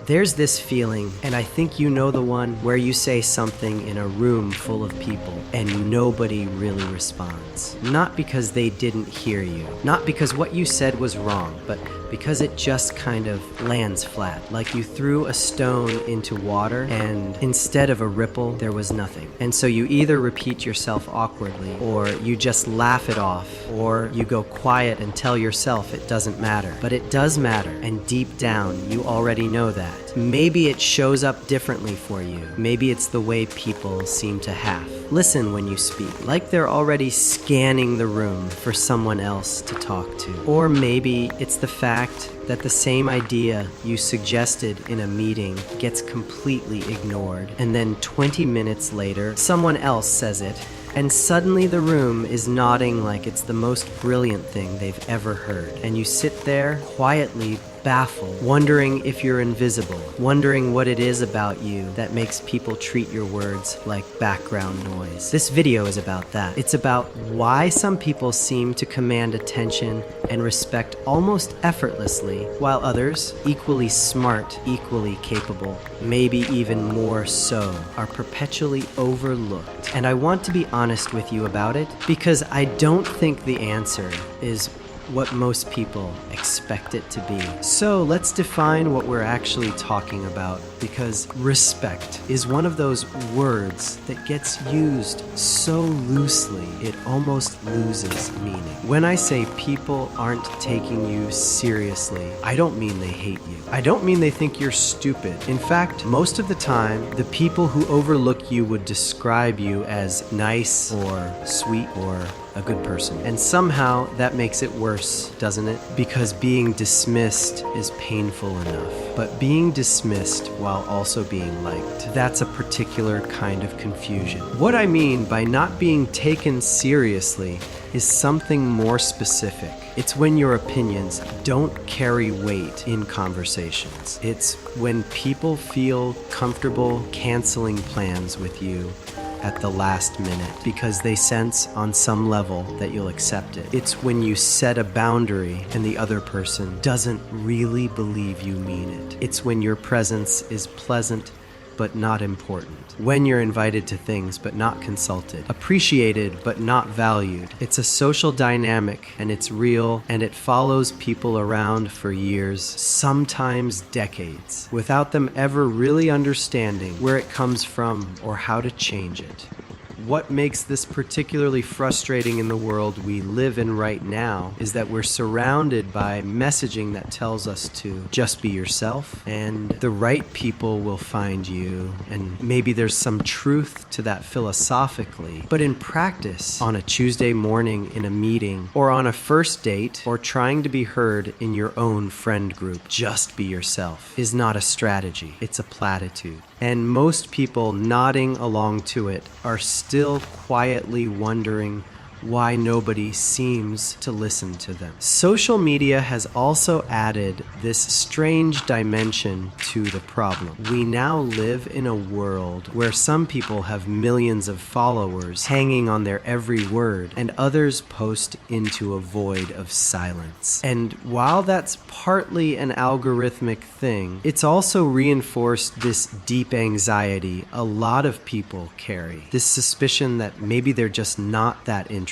There's this feeling, and I think you know the one, where you say something in a room full of people and nobody really responds. Not because they didn't hear you, not because what you said was wrong, but because it just kind of lands flat, like you threw a stone into water and instead of a ripple, there was nothing. And so you either repeat yourself awkwardly, or you just laugh it off, or you go quiet and tell yourself it doesn't matter. But it does matter, and deep down, you already know that. Maybe it shows up differently for you. Maybe it's the way people seem to half listen when you speak, like they're already scanning the room for someone else to talk to. Or maybe it's the fact that the same idea you suggested in a meeting gets completely ignored, and then 20 minutes later, someone else says it, and suddenly the room is nodding like it's the most brilliant thing they've ever heard. And you sit there quietly baffled, wondering if you're invisible, wondering what it is about you that makes people treat your words like background noise. This video is about that. It's about why some people seem to command attention and respect almost effortlessly, while others, equally smart, equally capable, maybe even more so, are perpetually overlooked. And I want to be honest with you about it, because I don't think the answer is what most people expect it to be. So let's define what we're actually talking about, because respect is one of those words that gets used so loosely it almost loses meaning. When I say people aren't taking you seriously, I don't mean they hate you. I don't mean they think you're stupid. In fact, most of the time, the people who overlook you would describe you as nice or sweet or a good person. And somehow that makes it worse, doesn't it? Because being dismissed is painful enough. But being dismissed while also being liked, that's a particular kind of confusion. What I mean by not being taken seriously is something more specific. It's when your opinions don't carry weight in conversations. It's when people feel comfortable canceling plans with you at the last minute because they sense on some level that you'll accept it. It's when you set a boundary and the other person doesn't really believe you mean it. It's when your presence is pleasant but not important. When you're invited to things but not consulted. Appreciated but not valued. It's a social dynamic, and it's real, and it follows people around for years, sometimes decades, without them ever really understanding where it comes from or how to change it. What makes this particularly frustrating in the world we live in right now is that we're surrounded by messaging that tells us to just be yourself, and the right people will find you, and maybe there's some truth to that philosophically. But in practice, on a Tuesday morning in a meeting, or on a first date, or trying to be heard in your own friend group, just be yourself is not a strategy, it's a platitude. And most people nodding along to it are still quietly wondering why nobody seems to listen to them. Social media has also added this strange dimension to the problem. We now live in a world where some people have millions of followers hanging on their every word, and others post into a void of silence. And while that's partly an algorithmic thing, it's also reinforced this deep anxiety a lot of people carry. This suspicion that maybe they're just not that interesting,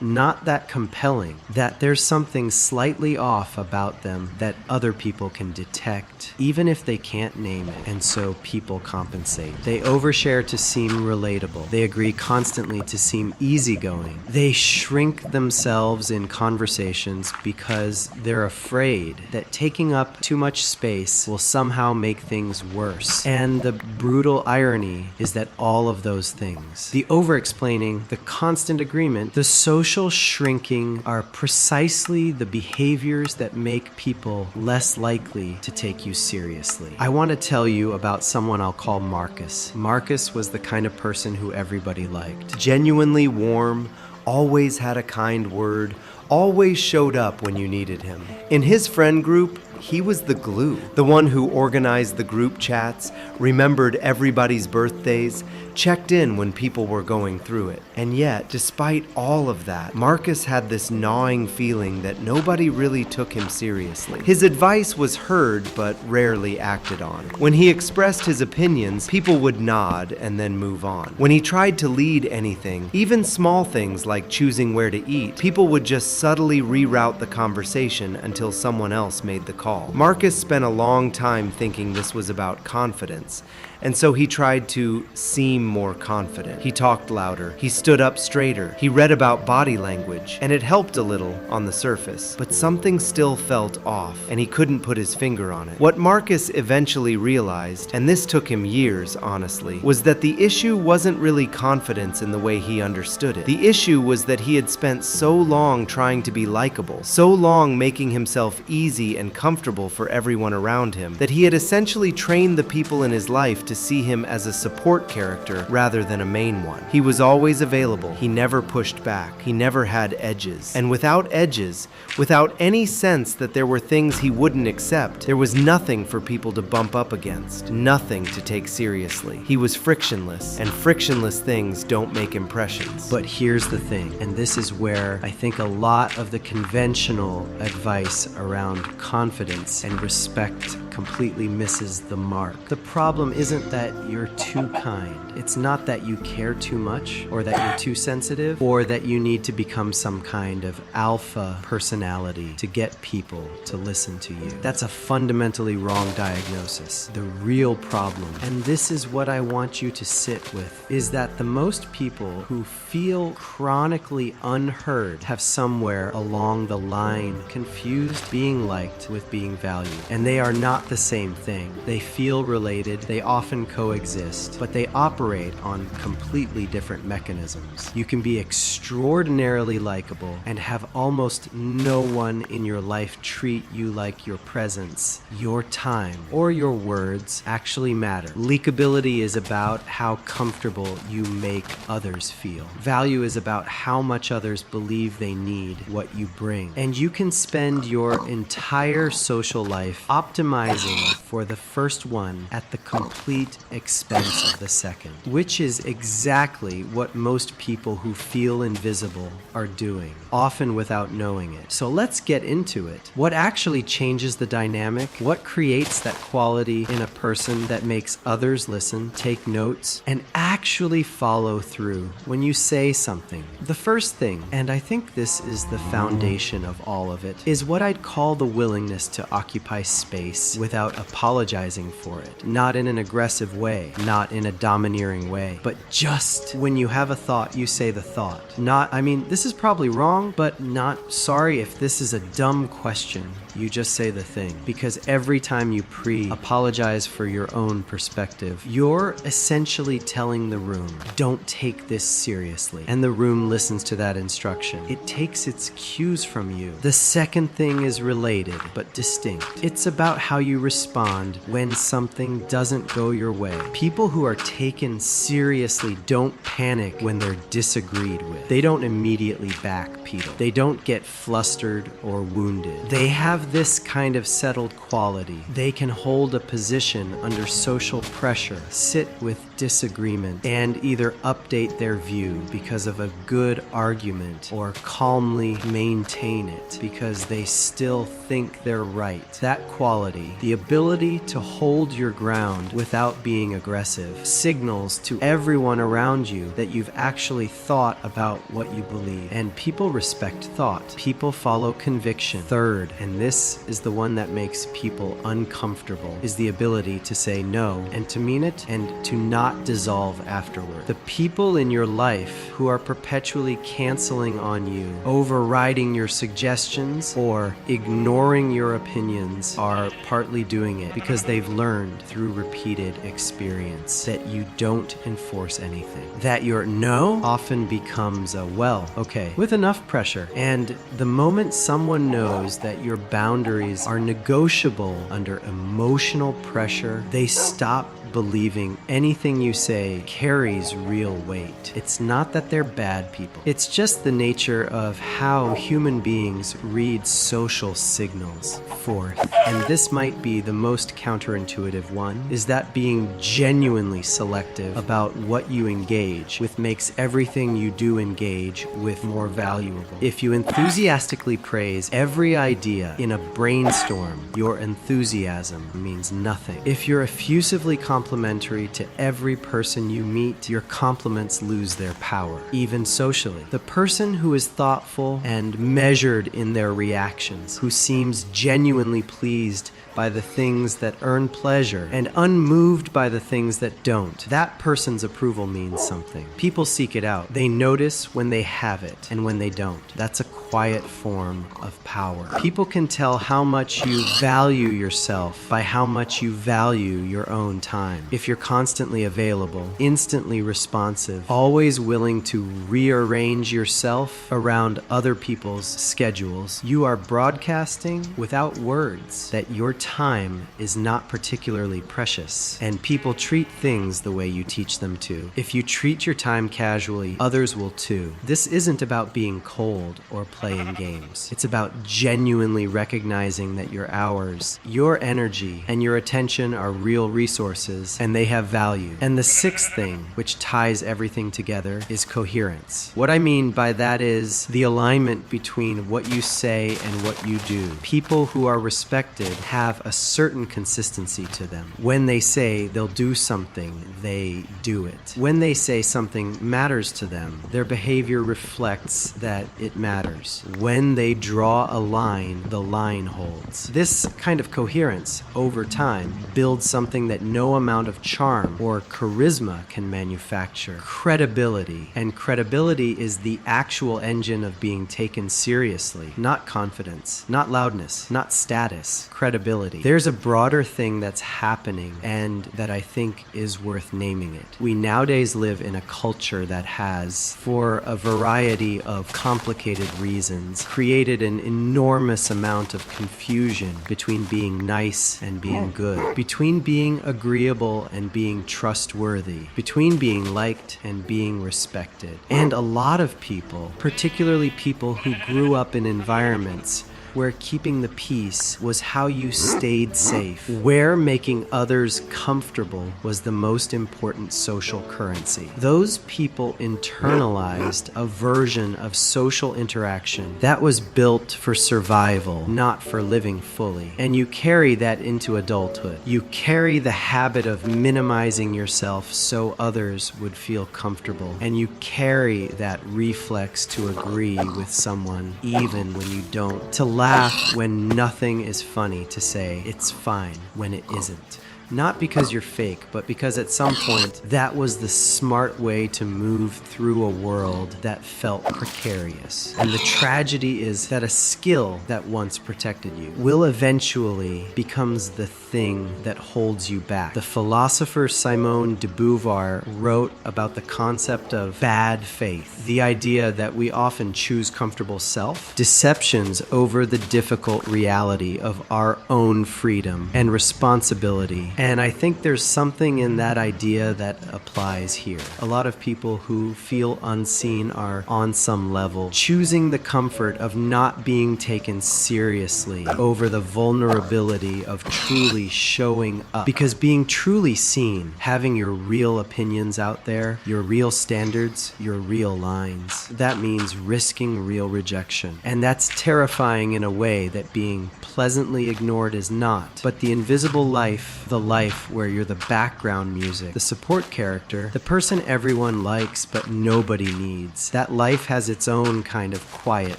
not that compelling, that there's something slightly off about them that other people can detect, even if they can't name it, and so people compensate. They overshare to seem relatable. They agree constantly to seem easygoing. They shrink themselves in conversations because they're afraid that taking up too much space will somehow make things worse. And the brutal irony is that all of those things, the over-explaining, the constant agreement, the social shrinking, are precisely the behaviors that make people less likely to take you seriously. I want to tell you about someone I'll call Marcus. Marcus was the kind of person who everybody liked. Genuinely warm, always had a kind word, always showed up when you needed him. In his friend group, he was the glue, the one who organized the group chats, remembered everybody's birthdays, checked in when people were going through it. And yet, despite all of that, Marcus had this gnawing feeling that nobody really took him seriously. His advice was heard but rarely acted on. When he expressed his opinions, people would nod and then move on. When he tried to lead anything, even small things like choosing where to eat, people would just subtly reroute the conversation until someone else made the call. Marcus spent a long time thinking this was about confidence, and so he tried to seem more confident. He talked louder, he stood up straighter, he read about body language, and it helped a little on the surface. But something still felt off, and he couldn't put his finger on it. What Marcus eventually realized, and this took him years, honestly, was that the issue wasn't really confidence in the way he understood it. The issue was that he had spent so long trying to be likable, so long making himself easy and comfortable for everyone around him, that he had essentially trained the people in his life to see him as a support character rather than a main one. He was always available. He never pushed back. He never had edges. And without edges, without any sense that there were things he wouldn't accept, there was nothing for people to bump up against, nothing to take seriously. He was frictionless, and frictionless things don't make impressions. But here's the thing, and this is where I think a lot of the conventional advice around confidence and respect completely misses the mark. The problem isn't that you're too kind. It's not that you care too much, or that you're too sensitive, or that you need to become some kind of alpha personality to get people to listen to you. That's a fundamentally wrong diagnosis. The real problem, and this is what I want you to sit with, is that the most people who feel chronically unheard have somewhere along the line confused being liked with being valued. And they are not the same thing. They feel related, they often coexist, but they operate on completely different mechanisms. You can be extraordinarily likable and have almost no one in your life treat you like your presence, your time, or your words actually matter. Likability is about how comfortable you make others feel. Value is about how much others believe they need what you bring. And you can spend your entire social life optimizing for the first one at the complete expense of the second, which is exactly what most people who feel invisible are doing, often without knowing it. So let's get into it. What actually changes the dynamic? What creates that quality in a person that makes others listen, take notes, and actually follow through when you say something? The first thing, and I think this is the foundation of all of it, is what I'd call the willingness to occupy space without apologizing for it. Not in an aggressive way, not in a domineering way, but just when you have a thought, you say the thought. This is probably wrong, but not sorry if this is a dumb question. You just say the thing. Because every time you apologize for your own perspective, you're essentially telling the room, don't take this seriously. And the room listens to that instruction. It takes its cues from you. The second thing is related, but distinct. It's about how you respond when something doesn't go your way. People who are taken seriously don't panic when they're disagreed with. They don't immediately backpedal. They don't get flustered or wounded. They have this kind of settled quality. They can hold a position under social pressure, sit with disagreement, and either update their view because of a good argument or calmly maintain it because they still think they're right. That quality, the ability to hold your ground without being aggressive, signals to everyone around you that you've actually thought about what you believe. And people respect thought. People follow conviction. Third, and this is the one that makes people uncomfortable, is the ability to say no and to mean it and to not dissolve afterward. The people in your life who are perpetually canceling on you, overriding your suggestions, or ignoring your opinions are partly doing it because they've learned through repeated experience that you don't enforce anything. That your no often becomes a well, okay, with enough pressure. And the moment someone knows that your boundaries are negotiable under emotional pressure, they stop believing anything you say carries real weight. It's not that they're bad people. It's just the nature of how human beings read social signals forth. And this might be the most counterintuitive one, is that being genuinely selective about what you engage with makes everything you do engage with more valuable. If you enthusiastically praise every idea in a brainstorm, your enthusiasm means nothing. If you're effusively complimentary to every person you meet, your compliments lose their power, even socially. The person who is thoughtful and measured in their reactions, who seems genuinely pleased by the things that earn pleasure and unmoved by the things that don't, that person's approval means something. People seek it out. They notice when they have it and when they don't. That's a quiet form of power. People can tell how much you value yourself by how much you value your own time. If you're constantly available, instantly responsive, always willing to rearrange yourself around other people's schedules, you are broadcasting without words that your time is not particularly precious, and people treat things the way you teach them to. If you treat your time casually, others will too. This isn't about being cold or playing games. It's about genuinely recognizing that your hours, your energy, and your attention are real resources, and they have value. And the sixth thing, which ties everything together, is coherence. What I mean by that is the alignment between what you say and what you do. People who are respected have a certain consistency to them. When they say they'll do something, they do it. When they say something matters to them, their behavior reflects that it matters. When they draw a line, the line holds. This kind of coherence, over time, builds something that no amount of charm or charisma can manufacture: credibility. And credibility is the actual engine of being taken seriously, not confidence, not loudness, not status. Credibility. There's a broader thing that's happening, and that I think is worth naming it. We nowadays live in a culture that has, for a variety of complicated reasons, created an enormous amount of confusion between being nice and being good, between being agreeable and being trustworthy, between being liked and being respected. And a lot of people, particularly people who grew up in environments where keeping the peace was how you stayed safe, where making others comfortable was the most important social currency. Those people internalized a version of social interaction that was built for survival, not for living fully. And you carry that into adulthood. You carry the habit of minimizing yourself so others would feel comfortable. And you carry that reflex to agree with someone even when you don't. To laugh when nothing is funny, to say it's fine when it isn't. Not because you're fake, but because at some point that was the smart way to move through a world that felt precarious. And the tragedy is that a skill that once protected you will eventually becomes the thing that holds you back. The philosopher Simone de Beauvoir wrote about the concept of bad faith, the idea that we often choose comfortable self, deceptions over the difficult reality of our own freedom and responsibility. And I think there's something in that idea that applies here. A lot of people who feel unseen are, on some level, choosing the comfort of not being taken seriously over the vulnerability of truly showing up. Because being truly seen, having your real opinions out there, your real standards, your real lines, that means risking real rejection. And that's terrifying in a way that being pleasantly ignored is not. But the invisible life, the life where you're the background music, the support character, the person everyone likes but nobody needs, that life has its own kind of quiet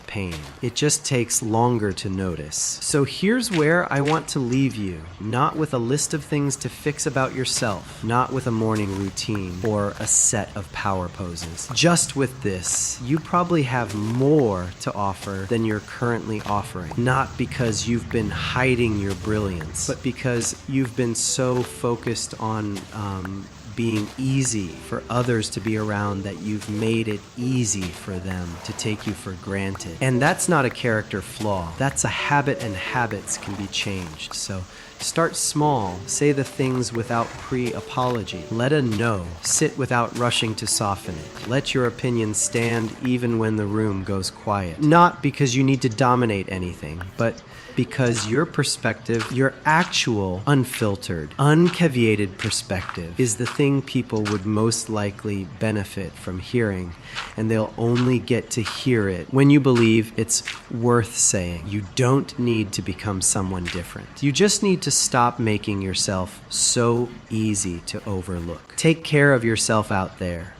pain. It just takes longer to notice. So here's where I want to leave you, not with a list of things to fix about yourself, not with a morning routine or a set of power poses. Just with this: you probably have more to offer than you're currently offering. Not because you've been hiding your brilliance, but because you've been so focused on being easy for others to be around that you've made it easy for them to take you for granted. And that's not a character flaw. That's a habit, and habits can be changed. So start small. Say the things without pre-apology. Let a no sit without rushing to soften it. Let your opinion stand even when the room goes quiet. Not because you need to dominate anything, but because your perspective, your actual, unfiltered, uncaveated perspective, is the thing people would most likely benefit from hearing, and they'll only get to hear it when you believe it's worth saying. You don't need to become someone different. You just need to stop making yourself so easy to overlook. Take care of yourself out there.